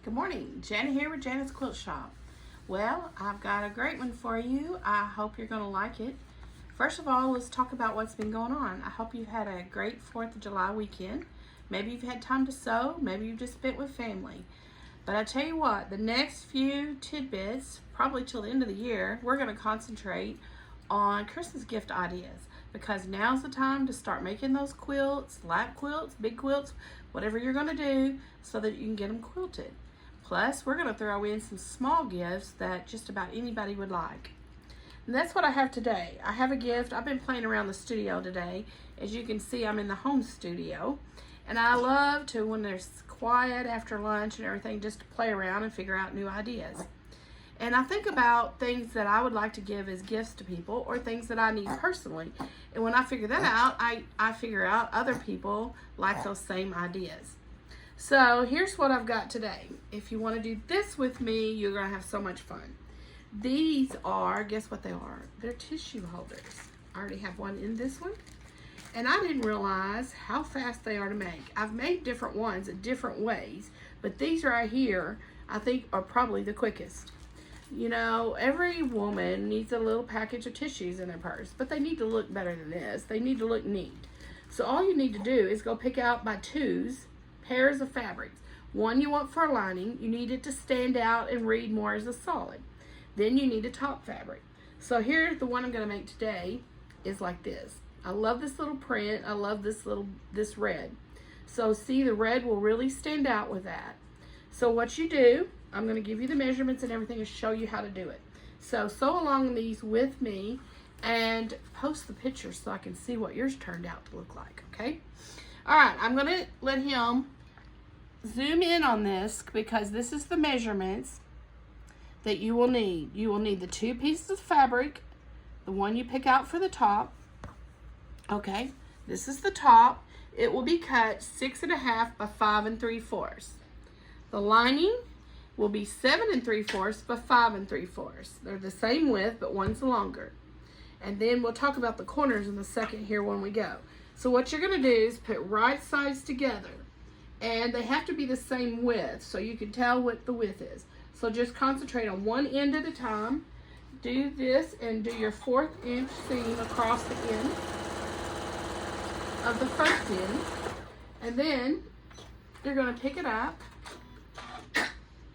Good morning, Jana here with Jana's Quilt Shop. Well, I've got a great one for you. I hope you're going to like it. First of all, let's talk about what's been going on. I hope you've had a great 4th of July weekend. Maybe you've had time to sew, maybe you've just spent with family. But I tell you what, the next few tidbits, probably till the end of the year, we're going to concentrate on Christmas gift ideas, because now's the time to start making those quilts, lap quilts, big quilts, whatever you're going to do, so that you can get them quilted. Plus, we're going to throw in some small gifts that just about anybody would like. And that's what I have today. I have a gift. I've been playing around the studio today. As you can see, I'm in the home studio. And I love to, when there's quiet after lunch and everything, just to play around and figure out new ideas. And I think about things that I would like to give as gifts to people, or things that I need personally. And when I figure that out, I figure out other people like those same ideas. So here's what I've got today. If you want to do this with me, you're going to have so much fun. These are, guess what they are? They're tissue holders. I already have one in this one. And I didn't realize how fast they are to make. I've made different ones in different ways, but these right here, I think, are probably the quickest. You know, every woman needs a little package of tissues in their purse, but they need to look better than this. They need to look neat. So all you need to do is go pick out by twos pairs of fabrics. One you want for a lining. You need it to stand out and read more as a solid. Then you need a top fabric. So here's the one I'm going to make today is like this. I love this little print. I love this red. So see, the red will really stand out with that. So what you do, I'm going to give you the measurements and everything and show you how to do it. So sew along these with me and post the pictures so I can see what yours turned out to look like, okay? All right, I'm going to let him zoom in on this, because this is the measurements that you will need. You will need the 2 pieces of fabric, the one you pick out for the top. Okay, this is the top. It will be cut 6.5 by 5 3/4. The lining will be 7 3/4 by 5 3/4. They're the same width, but one's longer. And then we'll talk about the corners in a second here when we go. So what you're going to do is put right sides together, and they have to be the same width so you can tell what the width is. So just concentrate on one end at a time. Do this and do your 1/4 inch seam across the end of the first end, and then you're going to pick it up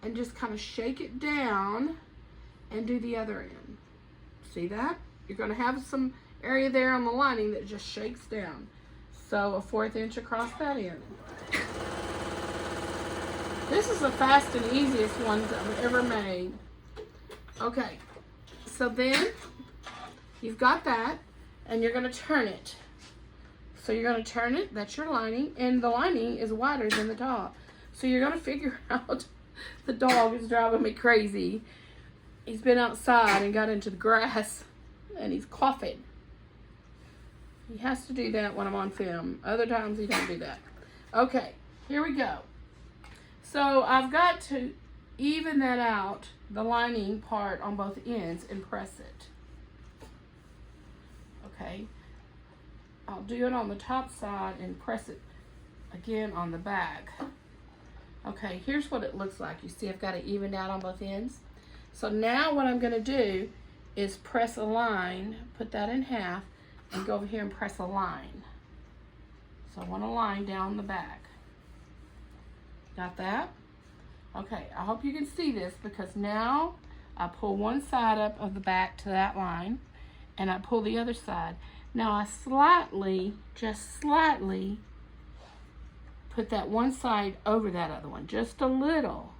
and just kind of shake it down and do the other end. See that? You're going to have some area there on the lining that just shakes down. So a 1/4 inch across that end. This is the fast and easiest ones I've ever made. Okay, so then you've got that, and you're going to turn it. So you're going to turn it, that's your lining, and the lining is wider than the top. So you're going to figure out, the dog is driving me crazy. He's been outside and got into the grass, and he's coughing. He has to do that when I'm on film. Other times he don't do that. Okay, here we go. So I've got to even that out, the lining part on both ends, and press it. Okay, I'll do it on the top side and press it again on the back. Okay, here's what it looks like. You see I've got it evened out on both ends. So now what I'm going to do is press a line, put that in half, and go over here and press a line. So I want a line down the back. Got that? Okay, I hope you can see this, because now I pull one side up of the back to that line, and I pull the other side. Now I slightly, just slightly, put that one side over that other one, just a little.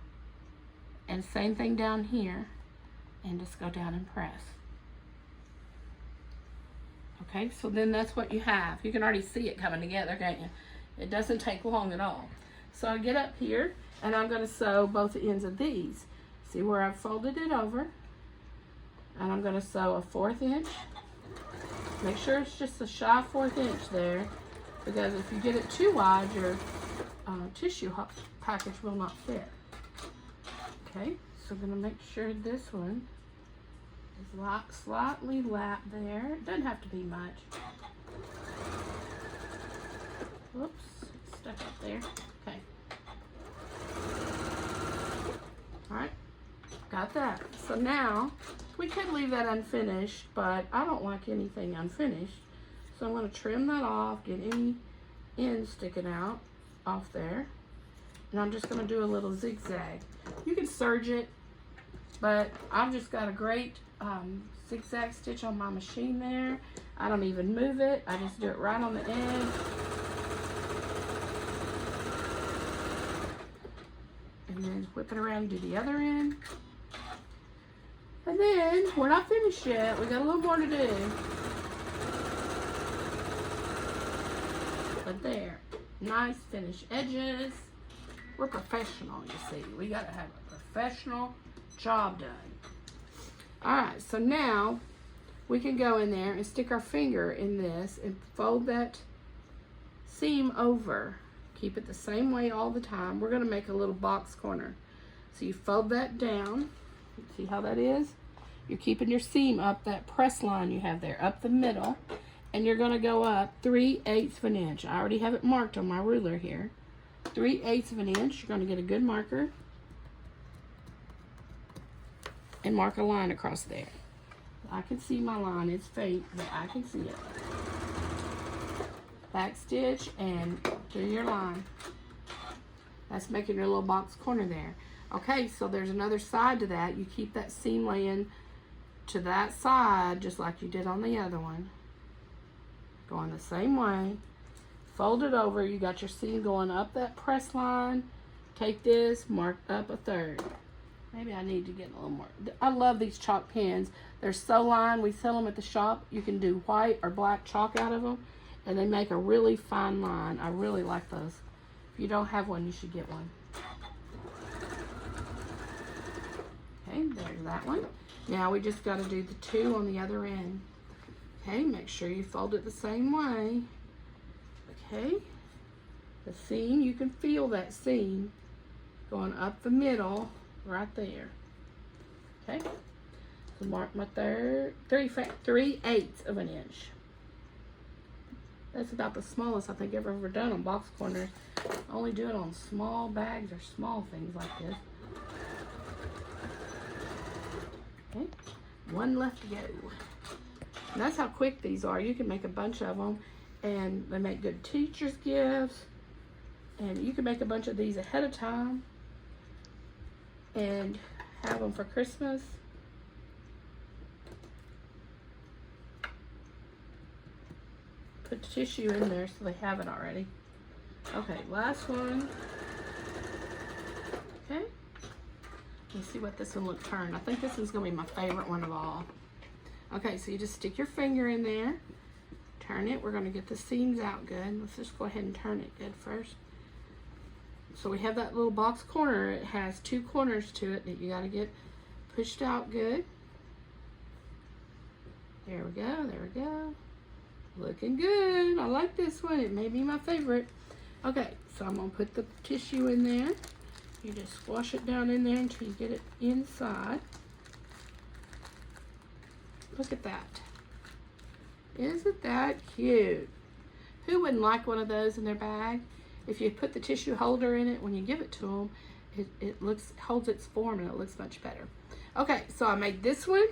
And same thing down here, and just go down and press. Okay, so then that's what you have. You can already see it coming together, can't you? It doesn't take long at all. So I get up here, and I'm going to sew both ends of these. See where I've folded it over? And I'm going to sew a 1/4 inch. Make sure it's just a shy 1/4 inch there, because if you get it too wide, your tissue package will not fit. Okay, so I'm going to make sure this one is slightly lap there. It doesn't have to be much. Whoops, stuck up there. Okay. got that. So now, we could leave that unfinished, but I don't like anything unfinished. So I'm going to trim that off, get any ends sticking out off there. And I'm just going to do a little zigzag. You can serge it, but I've just got a great zigzag stitch on my machine there. I don't even move it. I just do it right on the edge. And then whip it around and do the other end. And then, we're not finished yet. We got a little more to do. But there, nice finished edges. We're professional, you see. We gotta have a professional job done. All right, so now we can go in there and stick our finger in this and fold that seam over. Keep it the same way all the time. We're gonna make a little box corner. So you fold that down. See how that is? You're keeping your seam up that press line you have there, up the middle. And you're gonna go up 3/8 of an inch. I already have it marked on my ruler here. 3/8 of an inch. You're gonna get a good marker. And mark a line across there. I can see my line, it's faint, but I can see it. Back stitch and do your line. That's making your little box corner there. Okay, so there's another side to that. You keep that seam laying to that side just like you did on the other one. Going the same way. Fold it over. You got your seam going up that press line. Take this, mark up a third. Maybe I need to get a little more. I love these chalk pens. They're so lined. We sell them at the shop. You can do white or black chalk out of them, and they make a really fine line. I really like those. If you don't have one, you should get one. Okay, there's that one. Now we just got to do the 2 on the other end. Okay, make sure you fold it the same way. Okay, the seam, you can feel that seam going up the middle right there. Okay, so mark my 3/8 of an inch. That's about the smallest I think I've ever done on box corners. I only do it on small bags or small things like this. Okay, one left to go. And that's how quick these are. You can make a bunch of them, and they make good teacher's gifts. And you can make a bunch of these ahead of time and have them for Christmas. Put the tissue in there so they have it already. Okay, last one. Okay. Let's see what this one looks turned. I think this one's gonna be my favorite one of all. Okay, so you just stick your finger in there, turn it. We're gonna get the seams out good. Let's just go ahead and turn it good first. So we have that little box corner. It has 2 corners to it that you gotta get pushed out good. There we go, there we go. Looking good. I like this one. It may be my favorite. Okay, so I'm gonna put the tissue in there. You just squash it down in there until you get it inside. Look at that. Isn't that cute? Who wouldn't like one of those in their bag? If you put the tissue holder in it when you give it to them, it holds its form and it looks much better. Okay, so I made this one,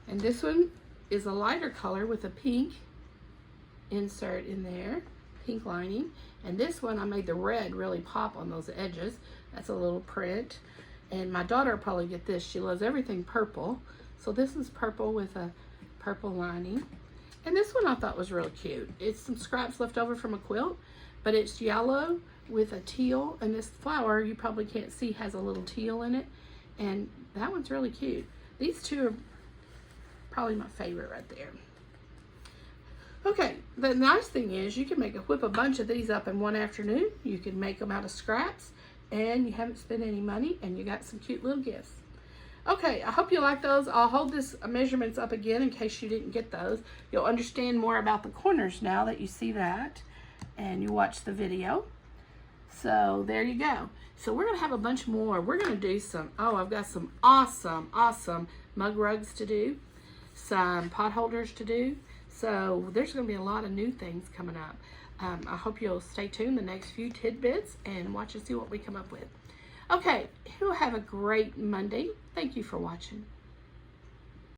and this one is a lighter color with a pink insert in there, pink lining. And this one, I made the red really pop on those edges. That's a little print. And my daughter will probably get this. She loves everything purple. So this is purple with a purple lining. And this one I thought was really cute. It's some scraps left over from a quilt, but it's yellow with a teal. And this flower, you probably can't see, has a little teal in it. And that one's really cute. These two are probably my favorite right there. Okay, the nice thing is you can whip a bunch of these up in one afternoon. You can make them out of scraps, and you haven't spent any money, and you got some cute little gifts. Okay, I hope you like those. I'll hold this measurements up again in case you didn't get those. You'll understand more about the corners now that you see that and you watch the video. So there you go. So we're gonna have a bunch more. We're gonna do some, I've got some awesome mug rugs to do, some pot holders to do. So there's gonna be a lot of new things coming up. I hope you'll stay tuned the next few tidbits and watch and see what we come up with. Okay, you have a great Monday. Thank you for watching.